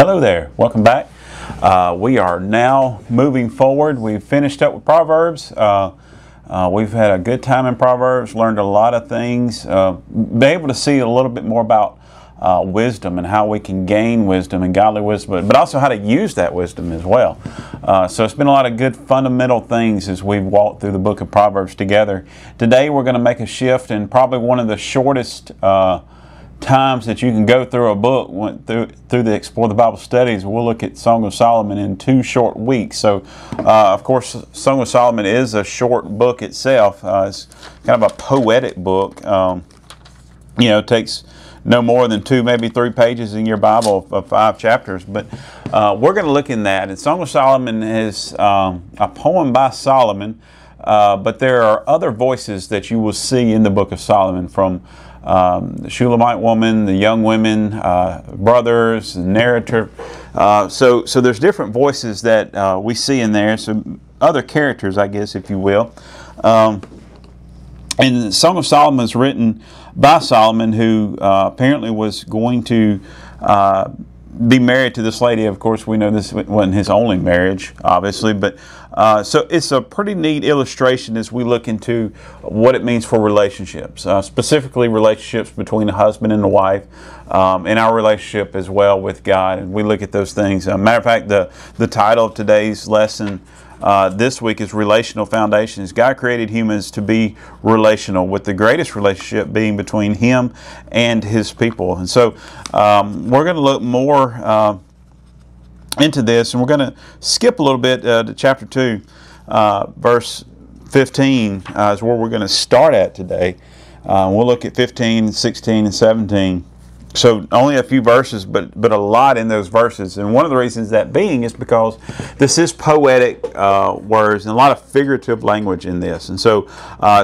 Hello there, welcome back. We are now moving forward. We've finished up with Proverbs. We've had a good time in Proverbs, learned a lot of things, been able to see a little bit more about wisdom and how we can gain wisdom and godly wisdom, but also how to use that wisdom as well. So it's been a lot of good fundamental things as we've walked through the book of Proverbs together. Today we're going to make a shift, and probably one of the shortest times that you can go through a book through the Explore the Bible studies. We'll look at Song of Solomon in 2 short weeks. So of course Song of Solomon is a short book itself. It's kind of a poetic book. It takes no more than 2, maybe 3 pages in your Bible of 5 chapters, but we're going to look in that. And Song of Solomon is a poem by Solomon, but there are other voices that you will see in the book of Solomon, from the Shulamite woman, the young women, brothers, the narrator. So there's different voices that we see in there, some other characters, I guess, if you will. And the Song of Solomon is written by Solomon, who apparently was going to be married to this lady. Of course, we know this wasn't his only marriage, obviously, but so it's a pretty neat illustration as we look into what it means for relationships, specifically relationships between a husband and a wife, and our relationship as well with God. And we look at those things. Matter of fact, the title of today's lesson this week is Relational Foundations. God created humans to be relational, with the greatest relationship being between Him and His people. And so we're going to look more into this, and we're going to skip a little bit to chapter 2, verse 15 is where we're going to start at today. We'll look at 15, 16, and 17. So only a few verses, but a lot in those verses. And one of the reasons that being is because this is poetic words and a lot of figurative language in this. And so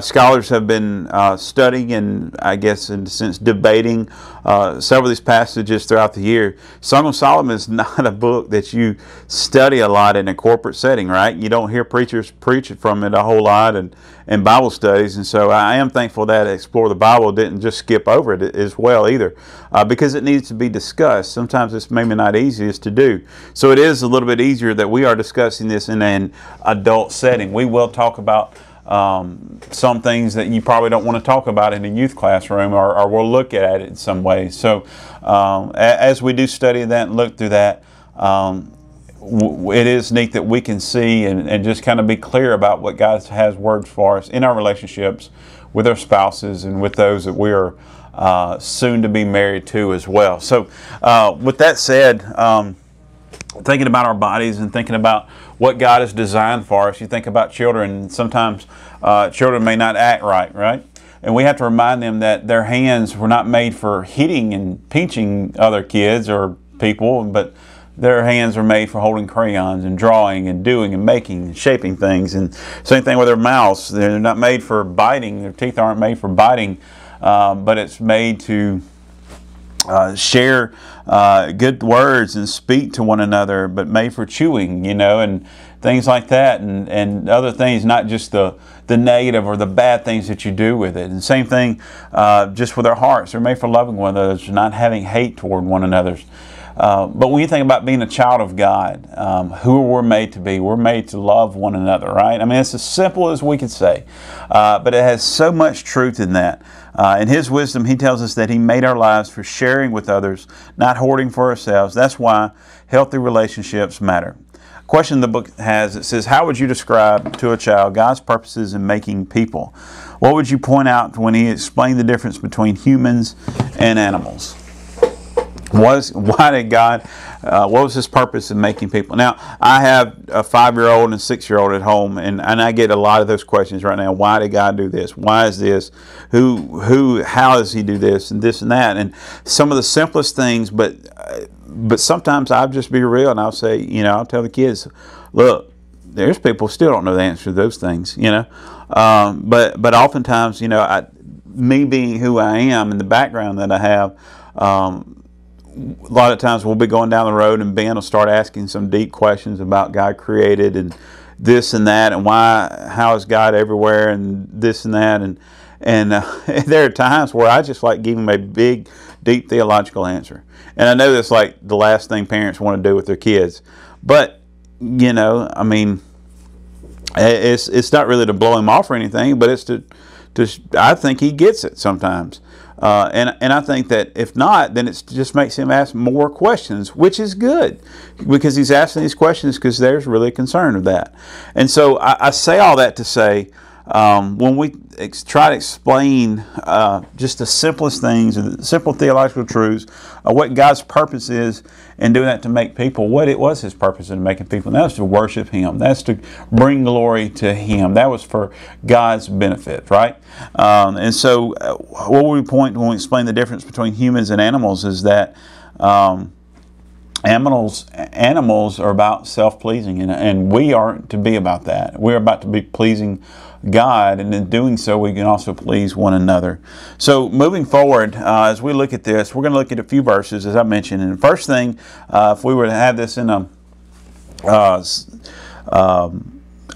scholars have been studying and, I guess in a sense, debating several of these passages throughout the year. Song of Solomon is not a book that you study a lot in a corporate setting, right? You don't hear preachers preach from it a whole lot and Bible studies. And so I am thankful that Explore the Bible didn't just skip over it as well either. Because it needs to be discussed. Sometimes it's maybe not easiest to do. So it is a little bit easier that we are discussing this in an adult setting. We will talk about some things that you probably don't want to talk about in a youth classroom, or we'll look at it in some ways. So as we do study that and look through that, it is neat that we can see and just kind of be clear about what God has words for us in our relationships with our spouses and with those that we are soon to be married to as well. So with that said, thinking about our bodies and thinking about what God has designed for us, you think about children. Sometimes children may not act right? And we have to remind them that their hands were not made for hitting and pinching other kids or people, but their hands are made for holding crayons and drawing and doing and making and shaping things. And same thing with their mouths. They're not made for biting. Their teeth aren't made for biting. But it's made to share good words and speak to one another, but made for chewing, and things like that, and other things, not just the negative or the bad things that you do with it. And same thing just with our hearts. They're made for loving one another, not having hate toward one another. But when you think about being a child of God, who we're made to be, we're made to love one another, right? I mean, it's as simple as we could say, but it has so much truth in that. In His wisdom, He tells us that He made our lives for sharing with others, not hoarding for ourselves. That's why healthy relationships matter. A question the book has, it says, how would you describe to a child God's purposes in making people? What would you point out when He explained the difference between humans and animals? Why did God, what was His purpose in making people? Now, I have a 5-year-old and a 6-year-old at home, and I get a lot of those questions right now. Why did God do this? Why is this? How does He do this and this and that? And some of the simplest things, but sometimes I'll just be real and I'll say, I'll tell the kids, look, there's people who still don't know the answer to those things, but oftentimes, me being who I am and the background that I have, a lot of times we'll be going down the road and Ben will start asking some deep questions about God created and this and that, and how is God everywhere and this and that, And there are times where I just like giving them a big, deep theological answer. And I know that's like the last thing parents want to do with their kids. But, you know, I mean, it's not really to blow him off or anything, but it's to I think he gets it sometimes. And I think that if not, then it just makes him ask more questions, which is good, because he's asking these questions because there's really a concern of that. And so I say all that to say, when we try to explain just the simplest things, the simple theological truths, what God's purpose is, and doing that to make people, what it was His purpose in making people, and that was to worship Him. That's to bring glory to Him. That was for God's benefit, right? And so what we point when we explain the difference between humans and animals is that animals are about self-pleasing, and we aren't to be about that. We're about to be pleasing God, and in doing so we can also please one another. So moving forward, as we look at this, we're going to look at a few verses, as I mentioned. And the first thing, if we were to have this in a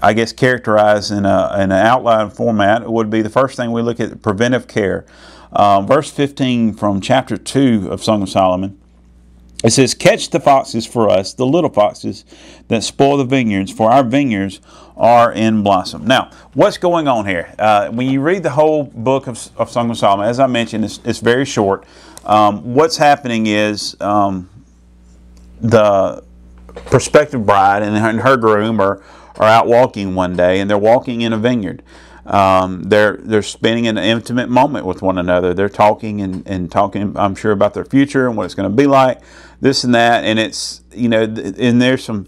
I guess characterized in an outline format, it would be the first thing we look at: preventive care. Verse 15 from chapter 2 of Song of Solomon. It says, "Catch the foxes for us, the little foxes that spoil the vineyards, for our vineyards are in blossom." Now, what's going on here? When you read the whole book of Song of Solomon, as I mentioned, it's very short. What's happening is the prospective bride and her groom are out walking one day, and they're walking in a vineyard. They're spending an intimate moment with one another. They're talking and talking, I'm sure, about their future and what it's going to be like, this and that. And it's, you know, and there's some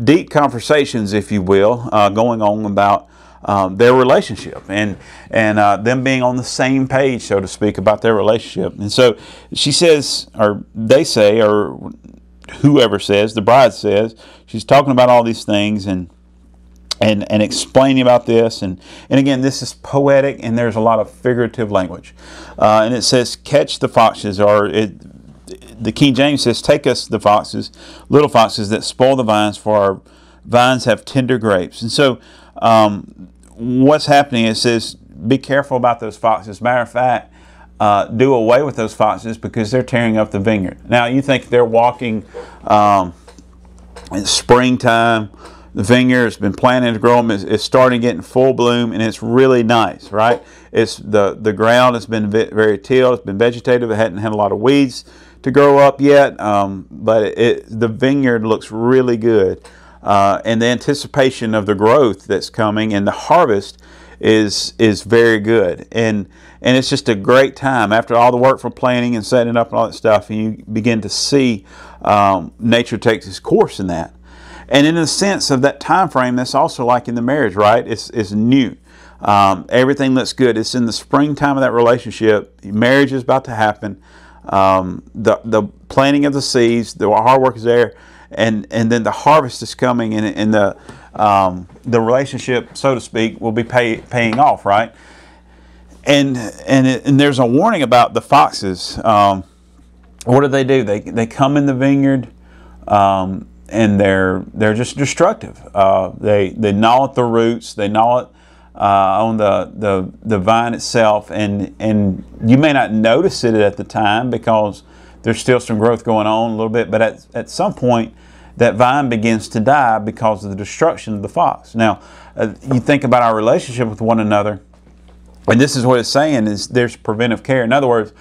deep conversations, if you will, going on about their relationship and them being on the same page, so to speak, about their relationship. And so she says, or they say, or whoever says, the bride says, she's talking about all these things and explaining about this, and again, this is poetic, and there's a lot of figurative language, and it says, "Catch the foxes," or the King James says, "Take us the foxes, little foxes that spoil the vines, for our vines have tender grapes." And so, what's happening? It says, "Be careful about those foxes." Matter of fact, do away with those foxes because they're tearing up the vineyard. Now, you think they're walking in springtime. The vineyard has been planted to grow. It's starting getting full bloom, and it's really nice, right? It's the ground has been very tilled. It's been vegetative. It hadn't had a lot of weeds to grow up yet, but the vineyard looks really good, and the anticipation of the growth that's coming and the harvest is very good, and it's just a great time after all the work for planting and setting up and all that stuff, and you begin to see nature takes its course in that. And in a sense of that time frame, that's also like in the marriage, right? It's new. Everything looks good. It's in the springtime of that relationship. Marriage is about to happen. The planting of the seeds, the hard work is there, and then the harvest is coming, and the relationship, so to speak, will be paying off, right? And there's a warning about the foxes. What do? They come in the vineyard. And they're just destructive. They gnaw at the roots. They gnaw it on the vine itself, and you may not notice it at the time because there's still some growth going on a little bit. But at some point, that vine begins to die because of the destruction of the fox. Now, you think about our relationship with one another, and this is what it's saying: is there's preventive care. In other words,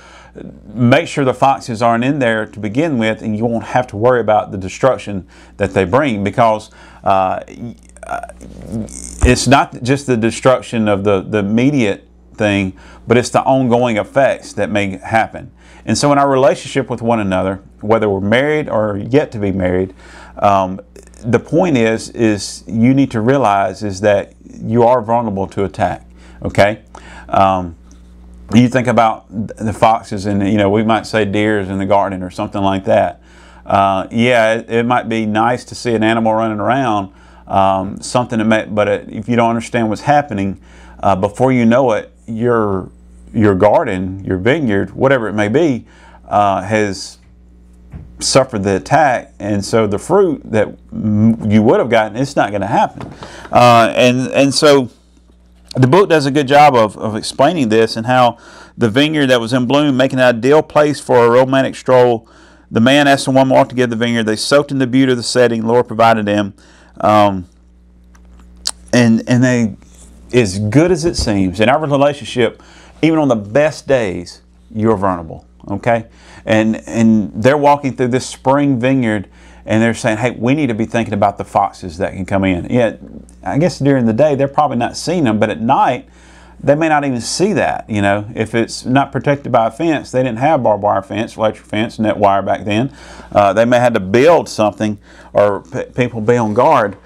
make sure the foxes aren't in there to begin with, and you won't have to worry about the destruction that they bring, because it's not just the destruction of the immediate thing, but it's the ongoing effects that may happen. And so in our relationship with one another, whether we're married or yet to be married, the point is you need to realize is that you are vulnerable to attack, okay? You think about the foxes, and we might say deers in the garden or something like that. It might be nice to see an animal running around, something that but if you don't understand what's happening, before you know it, your garden, your vineyard, whatever it may be, has suffered the attack, and so the fruit that you would have gotten, it's not going to happen. And so The book does a good job of explaining this and how the vineyard that was in bloom, making an ideal place for a romantic stroll. The man asked the woman to walk together the vineyard. They soaked in the beauty of the setting the Lord provided them. And they, as good as it seems, in our relationship, even on the best days, you're vulnerable, okay? And they're walking through this spring vineyard, and they're saying, hey, we need to be thinking about the foxes that can come in. Yeah, I guess during the day, they're probably not seeing them, but at night, they may not even see that, you know. If it's not protected by a fence, they didn't have barbed wire fence, electric fence, net wire back then. They may have to build something or people be on guard.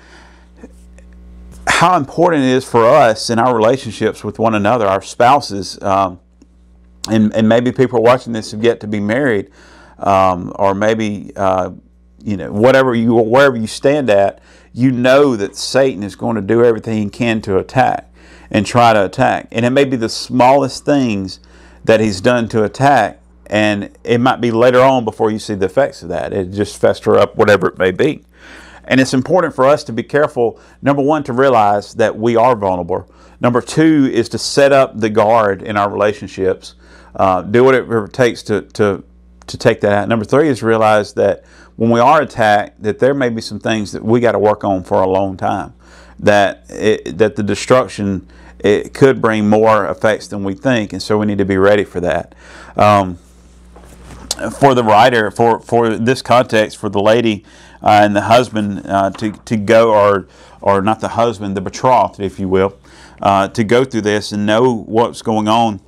How important it is for us in our relationships with one another, our spouses, and maybe people watching this have yet to be married, or maybe you know, wherever you stand at, you know that Satan is going to do everything he can to attack and try to attack. And it may be the smallest things that he's done to attack, and it might be later on before you see the effects of that. It just fester up, whatever it may be. And it's important for us to be careful, number one, to realize that we are vulnerable. Number two is to set up the guard in our relationships. Do whatever it takes to take that out. Number three is realize that when we are attacked, that there may be some things that we got to work on for a long time. That the destruction, it could bring more effects than we think, and so we need to be ready for that. For the writer, for this context, for the lady and the husband to go, or not the husband, the betrothed, if you will, to go through this and know what's going on.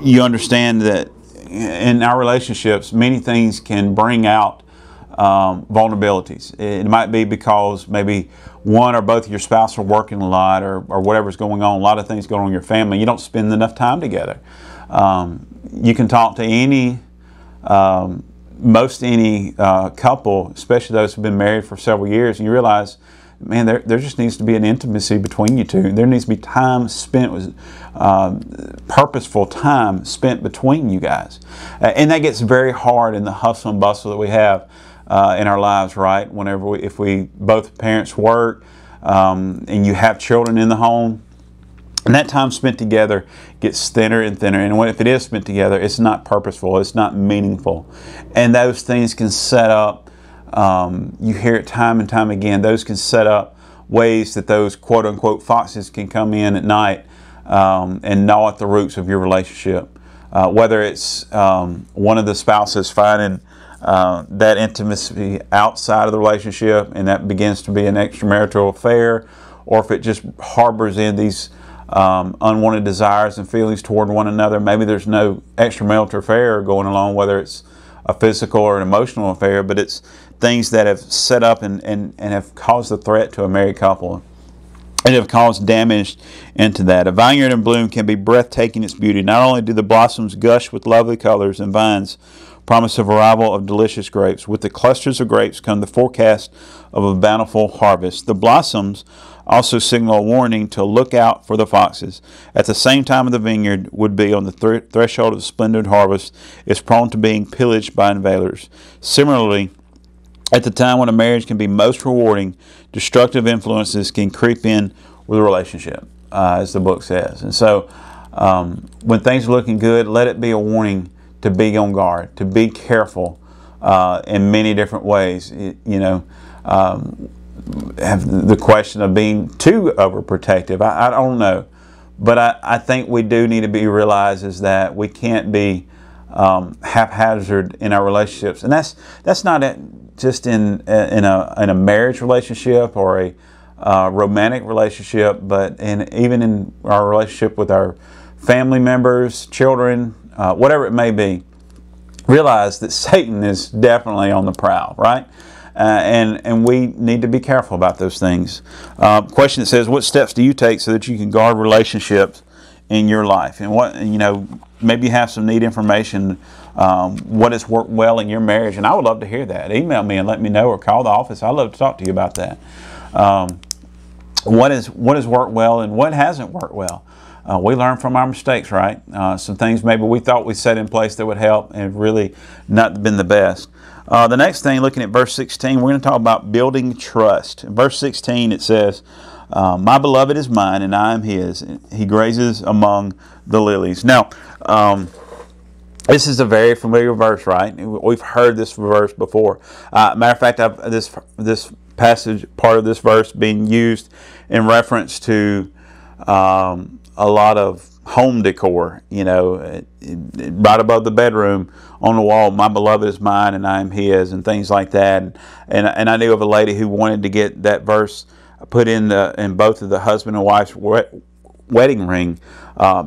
You understand that in our relationships, many things can bring out vulnerabilities. It might be because maybe one or both of your spouse are working a lot, or whatever's going on, a lot of things going on in your family. You don't spend enough time together. You can talk to most any couple, especially those who've been married for several years, and you realize, man, there just needs to be an intimacy between you two. There needs to be time spent with purposeful time spent between you guys, and that gets very hard in the hustle and bustle that we have in our lives. Right? Whenever if both parents work, and you have children in the home, and that time spent together gets thinner and thinner. And if it is spent together, it's not purposeful. It's not meaningful, and those things can set up. You hear it time and time again. Those can set up ways that those quote-unquote foxes can come in at night and gnaw at the roots of your relationship. Whether it's one of the spouses finding that intimacy outside of the relationship, and that begins to be an extramarital affair, or if it just harbors in these unwanted desires and feelings toward one another. Maybe there's no extramarital affair going along, whether it's a physical or an emotional affair, but it's things that have set up and have caused a threat to a married couple and have caused damage into that. A vineyard in bloom can be breathtaking its beauty. Not only do the blossoms gush with lovely colors and vines promise a arrival of delicious grapes, with the clusters of grapes come the forecast of a bountiful harvest. The blossoms also signal a warning to look out for the foxes. At the same time, the vineyard would be on the threshold of splendid harvest, is prone to being pillaged by invaders. Similarly, at the time when a marriage can be most rewarding, destructive influences can creep in with a relationship, as the book says. And so, when things are looking good, let it be a warning to be on guard, to be careful in many different ways. Have the question of being too overprotective. I don't know, but I think we do need to be realized is that we can't be haphazard in our relationships, and that's not just in a marriage relationship or a romantic relationship, but even in our relationship with our family members, children, whatever it may be. Realize that Satan is definitely on the prowl, right? And we need to be careful about those things. Question that says, what steps do you take so that you can guard relationships in your life? And maybe you have some neat information, what has worked well in your marriage. And I would love to hear that. Email me and let me know, or call the office. I'd love to talk to you about that. What has worked well and what hasn't worked well? We learn from our mistakes, right? Some things maybe we thought we set in place that would help and have really not been the best. The next thing, looking at verse 16, we're going to talk about building trust. In verse 16 it says, My beloved is mine, and I am his. He grazes among the lilies. Now, this is a very familiar verse, right? We've heard this verse before. Matter of fact, this passage, part of this verse, being used in reference to a lot of home decor. Right above the bedroom on the wall, my beloved is mine, and I am his, and things like that. And I knew of a lady who wanted to get that verse put in both of the husband and wife's wedding ring,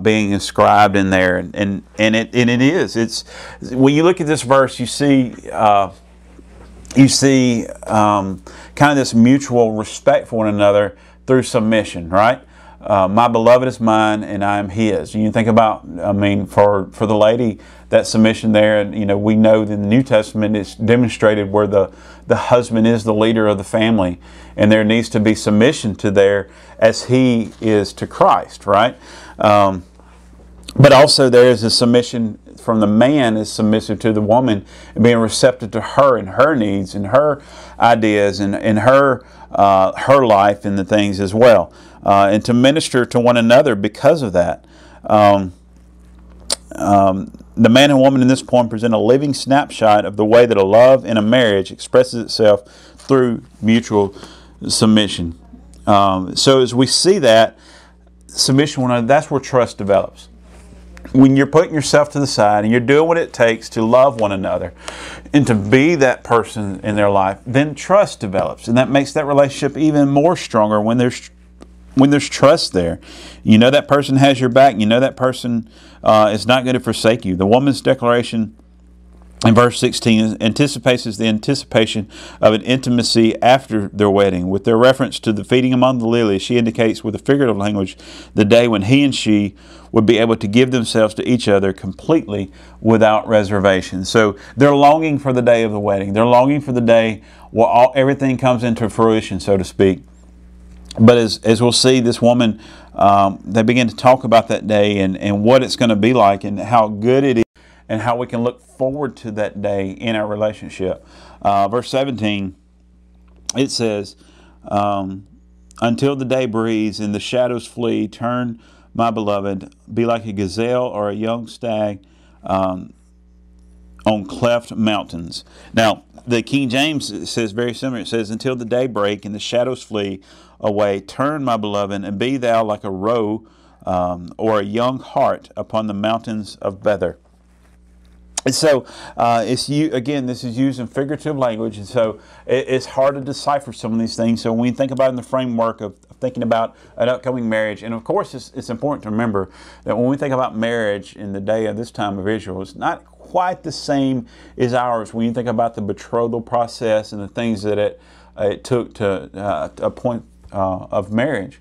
being inscribed in there, and it is. It's when you look at this verse, you see kind of this mutual respect for one another through submission, right? My beloved is mine, and I am his. You think about, for the lady, that submission there, and we know that in the New Testament it's demonstrated where the husband is the leader of the family, and there needs to be submission to there as he is to Christ, right? But also there is a submission from the man is submissive to the woman, and being receptive to her and her needs and her ideas and her life and the things as well, and to minister to one another because of that. The man and woman in this poem present a living snapshot of the way that a love in a marriage expresses itself through mutual submission. So as we see that submission, that's where trust develops. When you're putting yourself to the side and you're doing what it takes to love one another and to be that person in their life, then trust develops, and that makes that relationship even more stronger when there's trust there. That person has your back. That person is not going to forsake you. The woman's declaration in verse 16 anticipates the anticipation of an intimacy after their wedding. With their reference to the feeding among the lilies, she indicates with a figurative language the day when he and she would be able to give themselves to each other completely without reservation. So they're longing for the day of the wedding. They're longing for the day where everything comes into fruition, so to speak. But as we'll see, this woman, they begin to talk about that day and what it's going to be like and how good it is and how we can look forward to that day in our relationship. Verse 17, it says, until the day breathes and the shadows flee, turn, my beloved, be like a gazelle or a young stag on cleft mountains. Now, the King James says very similar. It says, until the day break and the shadows flee away, turn, my beloved, and be thou like a roe or a young hart upon the mountains of Bether. And so, again, this is used in figurative language, and so it's hard to decipher some of these things. So when we think about it in the framework of thinking about an upcoming marriage, and of course it's important to remember that when we think about marriage in the day of this time of Israel, it's not quite the same as ours when you think about the betrothal process and the things that it took to a point of marriage.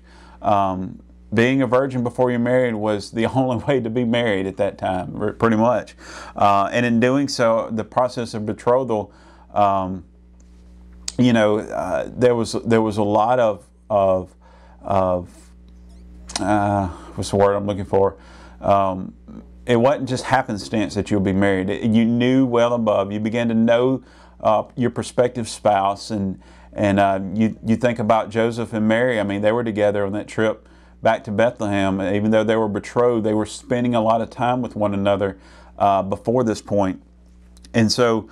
Being a virgin before you're married was the only way to be married at that time, pretty much. And in doing so, the process of betrothal, there was a lot of what's the word I'm looking for? It wasn't just happenstance that you'll be married. You knew well above. You began to know your prospective spouse, and you think about Joseph and Mary. I mean, they were together on that trip back to Bethlehem. Even though they were betrothed, they were spending a lot of time with one another before this point. And so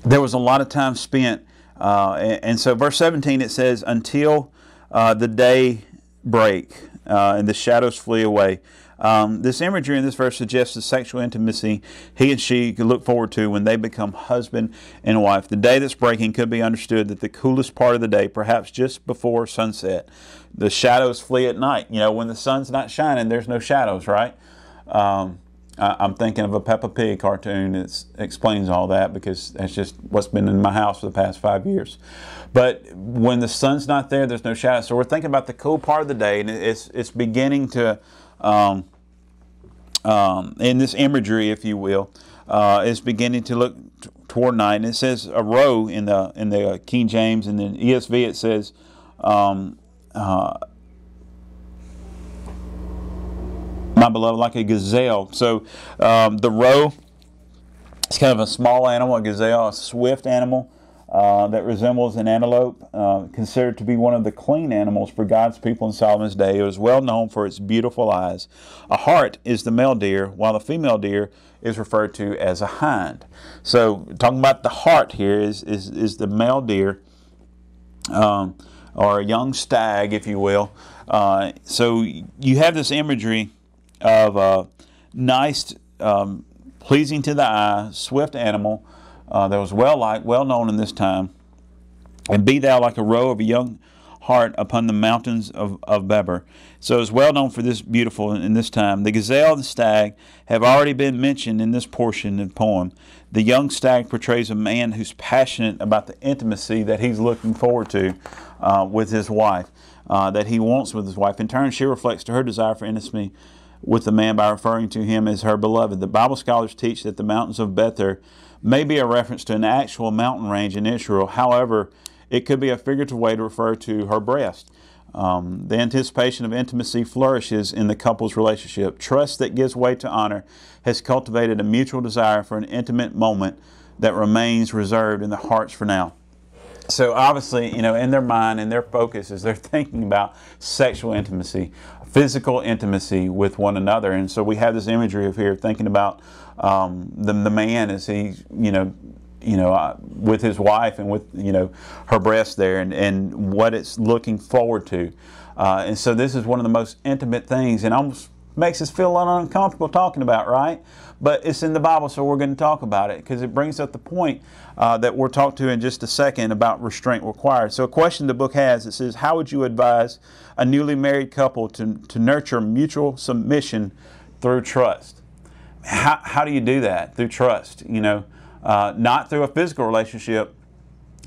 there was a lot of time spent. And so verse 17, it says, until the day break and the shadows flee away. This imagery in this verse suggests the sexual intimacy he and she could look forward to when they become husband and wife. The day that's breaking could be understood that the coolest part of the day, perhaps just before sunset. The shadows flee at night. When the sun's not shining, there's no shadows, right? I'm thinking of a Peppa Pig cartoon that explains all that, because that's just what's been in my house for the past 5 years. But when the sun's not there, there's no shadows. So we're thinking about the cool part of the day, and it's beginning to, in this imagery, if you will, is beginning to look toward night. And it says a roe in the King James, and then ESV it says my beloved, like a gazelle. So the roe is kind of a small animal, a gazelle, a swift animal. that resembles an antelope, considered to be one of the clean animals for God's people in Solomon's day. It was well known for its beautiful eyes. A hart is the male deer, while the female deer is referred to as a hind. So talking about the hart here is the male deer, or a young stag, if you will. So you have this imagery of a nice, pleasing to the eye, swift animal that was well known in this time. And be thou like a roe of a young hart upon the mountains of Beber. So it's well known for this beautiful in this time. The gazelle and the stag have already been mentioned in this portion of the poem. The young stag portrays a man who's passionate about the intimacy that he's looking forward to with his wife, that he wants with his wife. In turn, she reflects to her desire for intimacy with the man by referring to him as her beloved. The Bible scholars teach that the mountains of Bether may be a reference to an actual mountain range in Israel. However, it could be a figurative way to refer to her breast. The anticipation of intimacy flourishes in the couple's relationship. Trust that gives way to honor has cultivated a mutual desire for an intimate moment that remains reserved in their hearts for now. So obviously, in their mind and their focus is they're thinking about sexual intimacy, physical intimacy with one another. And so we have this imagery of here thinking about the man as he's, with his wife and with, her breast there and what it's looking forward to. And so this is one of the most intimate things, and almost makes us feel a little uncomfortable talking about, right? But it's in the Bible, so we're going to talk about it because it brings up the point that we'll talk to in just a second about restraint required. So a question the book has, it says, how would you advise a newly married couple to nurture mutual submission through trust? How do you do that? Through trust, not through a physical relationship,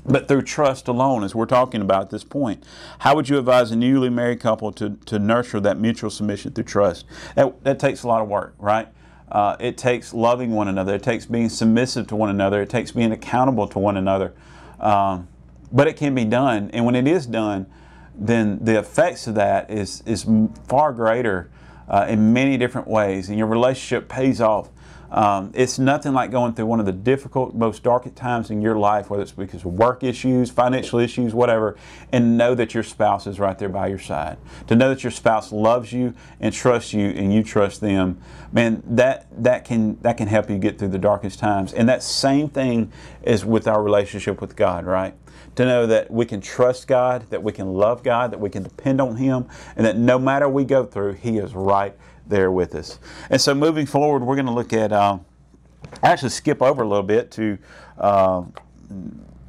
but through trust alone, as we're talking about at this point. How would you advise a newly married couple to nurture that mutual submission through trust? That takes a lot of work, right? It takes loving one another. It takes being submissive to one another. It takes being accountable to one another. But it can be done. And when it is done, then the effects of that is far greater in many different ways. And your relationship pays off. It's nothing like going through one of the difficult, most darkest times in your life, whether it's because of work issues, financial issues, whatever, and know that your spouse is right there by your side. To know that your spouse loves you and trusts you and you trust them, man, that can help you get through the darkest times. And that same thing is with our relationship with God, right? To know that we can trust God, that we can love God, that we can depend on Him, and that no matter what we go through, He is right there with us. And so moving forward, we're going to look at, actually skip over a little bit to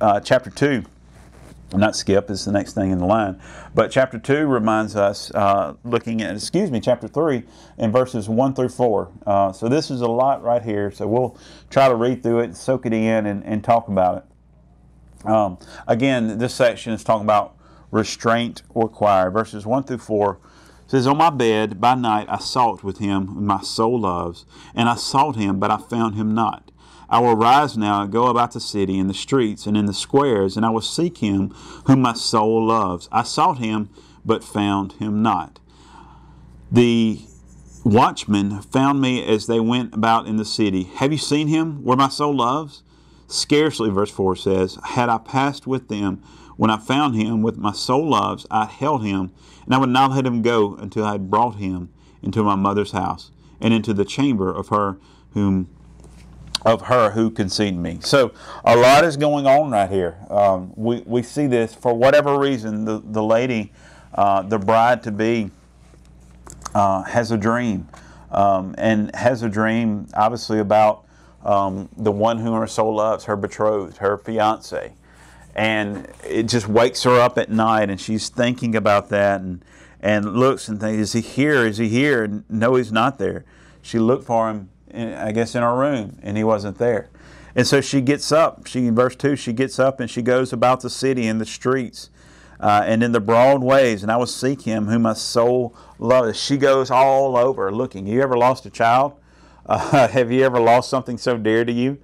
chapter 2. Not skip, it's the next thing in the line. But chapter 2 reminds us, looking at, chapter 3 in verses 1 through 4. So this is a lot right here. So we'll try to read through it, soak it in, and talk about it. Again, this section is talking about restraint required. Verses 1 through 4 says, on my bed by night I sought with him whom my soul loves, and I sought him, but I found him not. I will rise now and go about the city, in the streets, and in the squares, and I will seek him whom my soul loves. I sought him, but found him not. The watchmen found me as they went about in the city. Have you seen him where my soul loves? Scarcely, verse 4 says, had I passed with them, when I found him with my soul loves, I held him, and I would not let him go until I had brought him into my mother's house, and into the chamber of her who conceived me. So a lot is going on right here. We see this for whatever reason. The lady, the bride to be, has a dream, and has a dream obviously about the one whom her soul loves, her betrothed, her fiance. And it just wakes her up at night, and she's thinking about that, and looks and thinks, is he here? Is he here? And no, he's not there. She looked for him, in her room, and he wasn't there. And so she gets up. In verse 2, she gets up and she goes about the city in the streets and in the broad ways, and I will seek him whom my soul loves. She goes all over looking. You ever lost a child? Have you ever lost something so dear to you?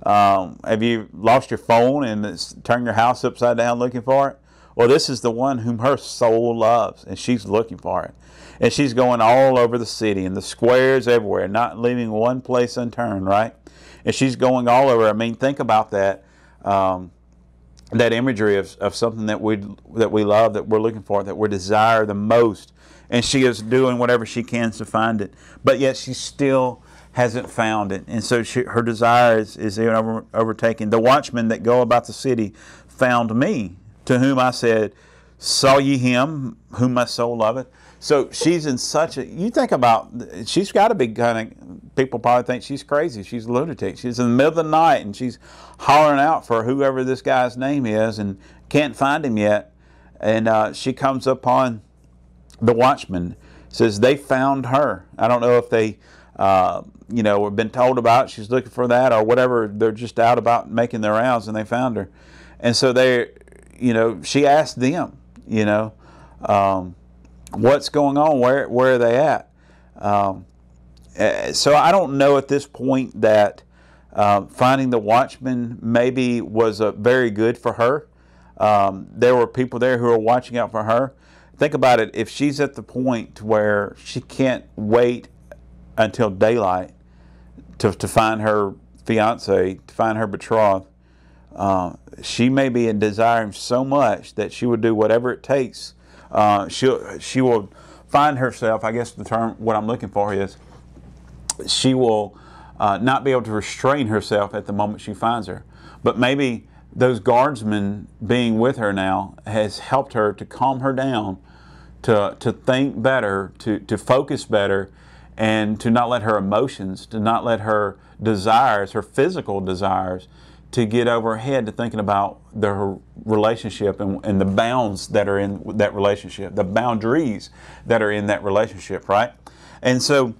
Have you lost your phone and turned your house upside down looking for it? Well, this is the one whom her soul loves, and she's looking for it. And she's going all over the city, in the squares everywhere, not leaving one place unturned, right? And she's going all over. I mean, think about that. that imagery of something that we love, that we're looking for, that we desire the most, and she is doing whatever she can to find it, but yet she still hasn't found it, and so her desire is overtaken. The watchmen that go about the city found me, to whom I said, saw ye him whom my soul loveth? So she's in such a, you think about, she's got to be kind of, people probably think she's crazy, she's a lunatic. She's in the middle of the night and she's hollering out for whoever this guy's name is and can't find him yet. And she comes upon the watchman, says they found her. I don't know if they, you know, have been told about it, she's looking for that or whatever. They're just out about making their rounds and they found her. And so they, you know, she asked them, you know, what's going on? Where are they at? So I don't know at this point that finding the watchman maybe was very good for her. There were people there who were watching out for her. Think about it. If she's at the point where she can't wait until daylight to find her fiance, to find her betrothed, she may be desiring so much that she would do whatever it takes. She will find herself, I guess the term, what I'm looking for is, she will not be able to restrain herself at the moment she finds her. But maybe those guardsmen being with her now has helped her to calm her down, to think better, to focus better, and to not let her emotions, to not let her desires, her physical desires, to get over her head to thinking about their relationship and the bounds that are in that relationship, the boundaries that are in that relationship, right? And so,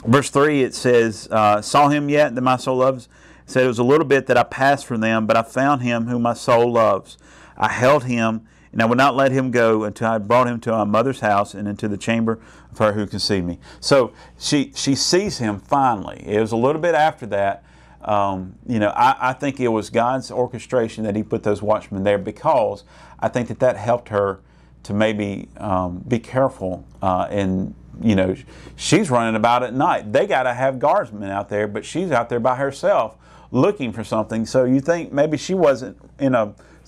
verse 3, it says, saw him yet that my soul loves? It said, it was a little bit that I passed from them, but I found him whom my soul loves. I held him, and I would not let him go until I brought him to my mother's house and into the chamber of her who conceived me. So she sees him finally. It was a little bit after that. You know, I think it was God's orchestration that he put those watchmen there, because I think that helped her to maybe be careful. And, you know, she's running about at night. They got to have guardsmen out there, but she's out there by herself looking for something. So you think maybe she wasn't in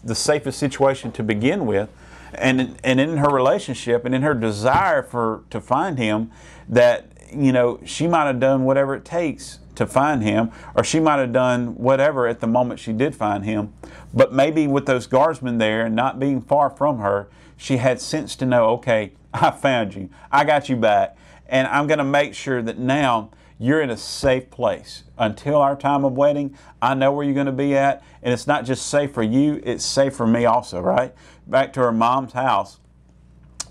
the safest situation to begin with. And in her relationship and in her desire to find him, that, you know, she might have done whatever it takes to find him, or she might have done whatever at the moment she did find him. But maybe with those guardsmen there and not being far from her, she had sense to know, okay, I found you, I got you back, and I'm going to make sure that now you're in a safe place. Until our time of wedding, I know where you're going to be at, and it's not just safe for you, it's safe for me also, right? Back to her mom's house,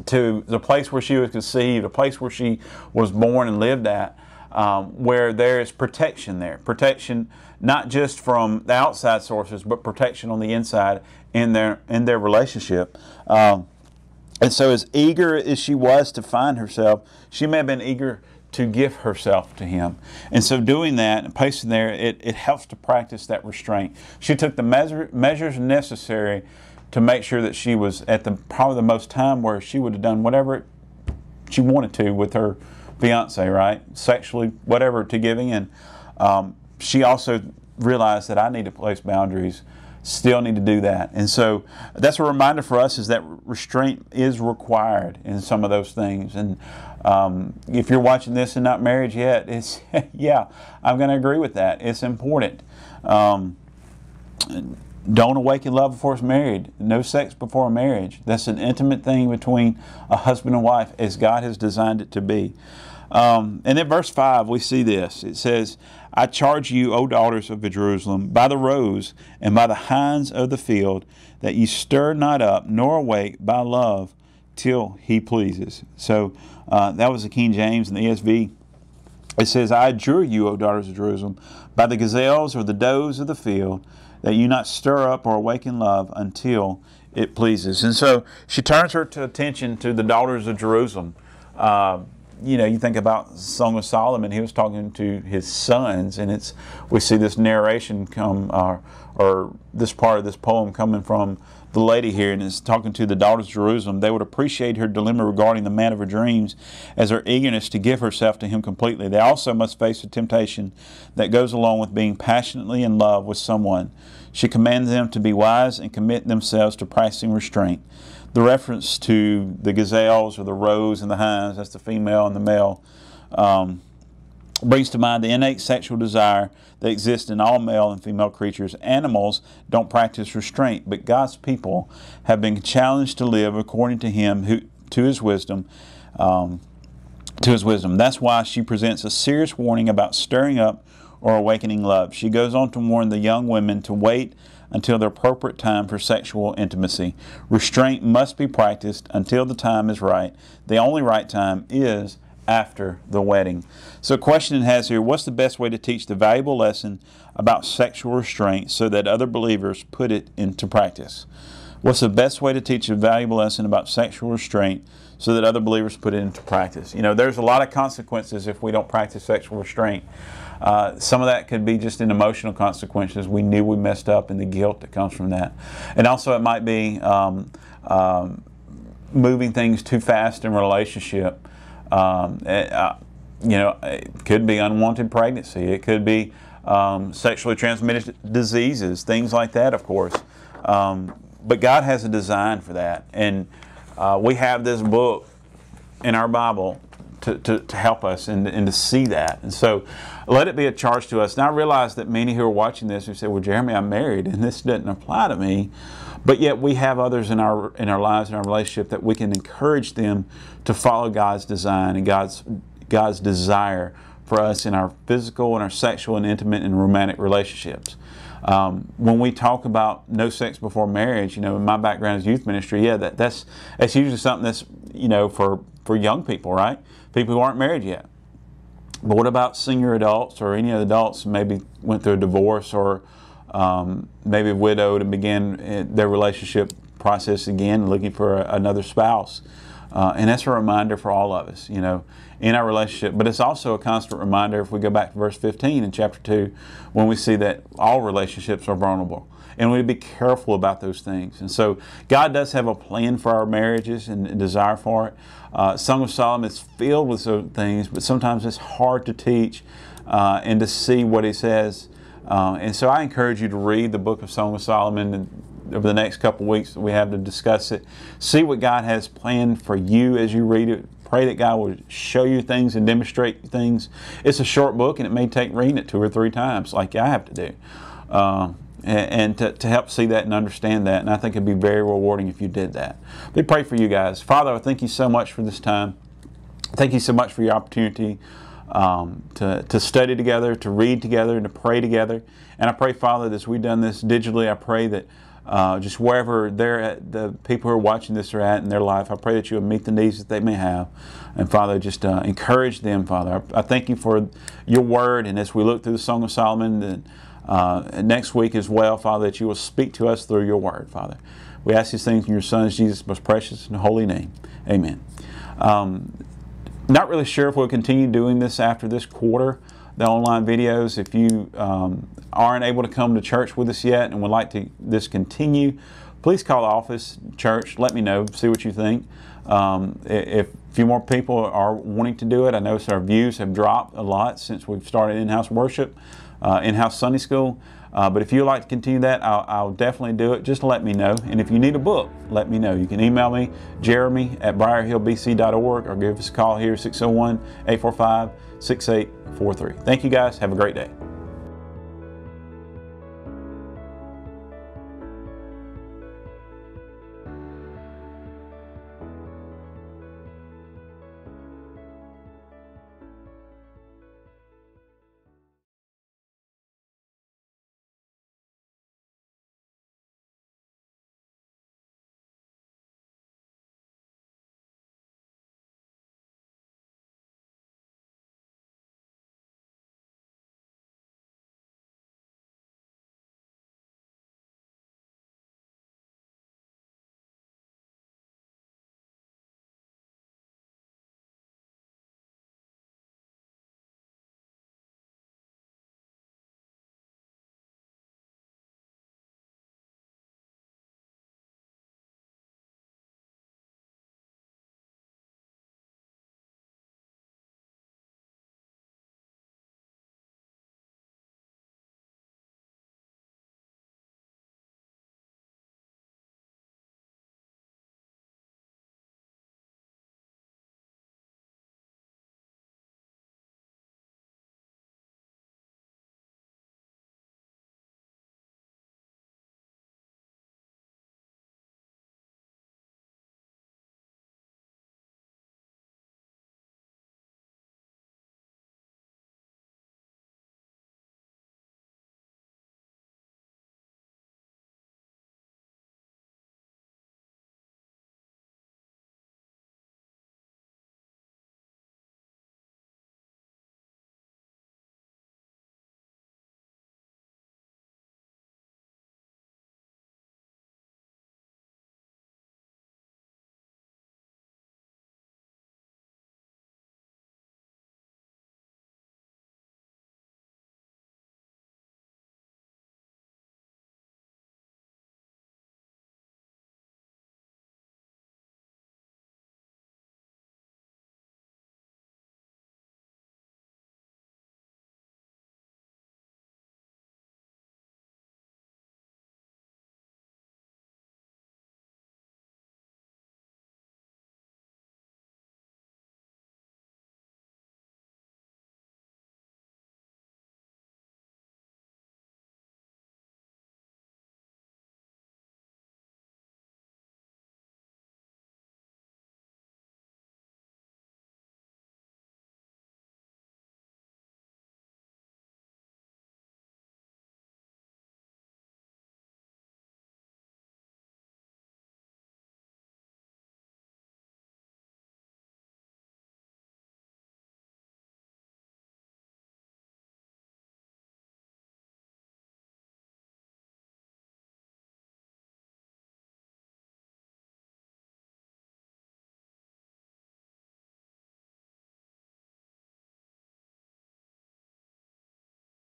to the place where she was conceived, a place where she was born and lived at, where there is protection there. Protection not just from the outside sources, but protection on the inside in their relationship. And so as eager as she was to find herself, she may have been eager to give herself to him. And so doing that and placing there, it helps to practice that restraint. She took the measures necessary to make sure that she was at probably the most time where she would have done whatever she wanted to with her fiance, right? Sexually, whatever, to give in. She also realized that I need to place boundaries, still need to do that. And so that's a reminder for us, is that restraint is required in some of those things. And if you're watching this and not married yet, it's yeah, I'm going to agree with that. It's important. Don't awaken love before it's married. No sex before marriage. That's an intimate thing between a husband and wife, as God has designed it to be. And in verse 5, we see this. It says, I charge you, O daughters of Jerusalem, by the roes and by the hinds of the field, that ye stir not up, nor awake by love, till he pleases. So that was the King James. And the ESV, it says, I adjure you, O daughters of Jerusalem, by the gazelles or the does of the field, that you not stir up or awaken love until it pleases. And so she turns her attention to the daughters of Jerusalem. You know, you think about the Song of Solomon, he was talking to his sons, and we see this narration come, or this part of this poem coming from the lady here, and is talking to the daughters of Jerusalem, they would appreciate her dilemma regarding the man of her dreams as her eagerness to give herself to him completely. They also must face the temptation that goes along with being passionately in love with someone. She commands them to be wise and commit themselves to practicing restraint. The reference to the gazelles or the roes and the hinds, that's the female and the male, brings to mind the innate sexual desire that exists in all male and female creatures. Animals don't practice restraint, but God's people have been challenged to live according to Him, to His wisdom. That's why she presents a serious warning about stirring up or awakening love. She goes on to warn the young women to wait until the appropriate time for sexual intimacy. Restraint must be practiced until the time is right. The only right time is after the wedding. So a question it has here, what's the best way to teach the valuable lesson about sexual restraint so that other believers put it into practice? What's the best way to teach a valuable lesson about sexual restraint so that other believers put it into practice? You know, there's a lot of consequences if we don't practice sexual restraint. Some of that could be just in emotional consequences. We knew we messed up and the guilt that comes from that. And also it might be moving things too fast in a relationship. You know, it could be unwanted pregnancy. It could be sexually transmitted diseases, things like that, of course. But God has a design for that. And we have this book in our Bible to help us and to see that. And so let it be a charge to us. Now I realize that many who are watching this who say, well, Jeremy, I'm married and this doesn't apply to me. But yet we have others in our lives, in our relationship, that we can encourage them to follow God's design and God's desire for us in our physical and our sexual and intimate and romantic relationships. When we talk about no sex before marriage, you know, in my background is youth ministry, yeah, that's usually something that's, you know, for young people, right? People who aren't married yet. But what about senior adults or any other adults who maybe went through a divorce or maybe widowed and began their relationship process again, looking for another spouse? And that's a reminder for all of us, you know, in our relationship. But it's also a constant reminder if we go back to verse 15 in chapter 2, when we see that all relationships are vulnerable. And we need to be careful about those things. And so God does have a plan for our marriages and a desire for it. Song of Solomon is filled with those things, but sometimes it's hard to teach and to see what he says. And so I encourage you to read the book of Song of Solomon and over the next couple of weeks that we have to discuss it. See what God has planned for you as you read it. Pray that God will show you things and demonstrate things. It's a short book and it may take reading it 2 or 3 times like I have to do. And to help see that and understand that. And I think it'd be very rewarding if you did that. Let me pray for you guys. Father, I thank you so much for this time. Thank you so much for your opportunity to study together, to read together, and to pray together. And I pray, Father, that as we've done this digitally, I pray that just wherever the people who are watching this are at in their life, I pray that you will meet the needs that they may have. And Father, just encourage them, Father. I thank you for your word. And as we look through the Song of Solomon, and next week as well, Father, that you will speak to us through your word, Father. We ask these things in your Son's Jesus' most precious and holy name. Amen. Not really sure if we'll continue doing this after this quarter, the online videos. If you aren't able to come to church with us yet and would like this continue, please call the office, church, let me know, see what you think. If a few more people are wanting to do it, I notice our views have dropped a lot since we've started in-house worship, in-house Sunday school. But if you'd like to continue that, I'll definitely do it. Just let me know. And if you need a book, let me know. You can email me, jeremy@briarhillbc.org, or give us a call here, 601-845-6843. Thank you guys. Have a great day.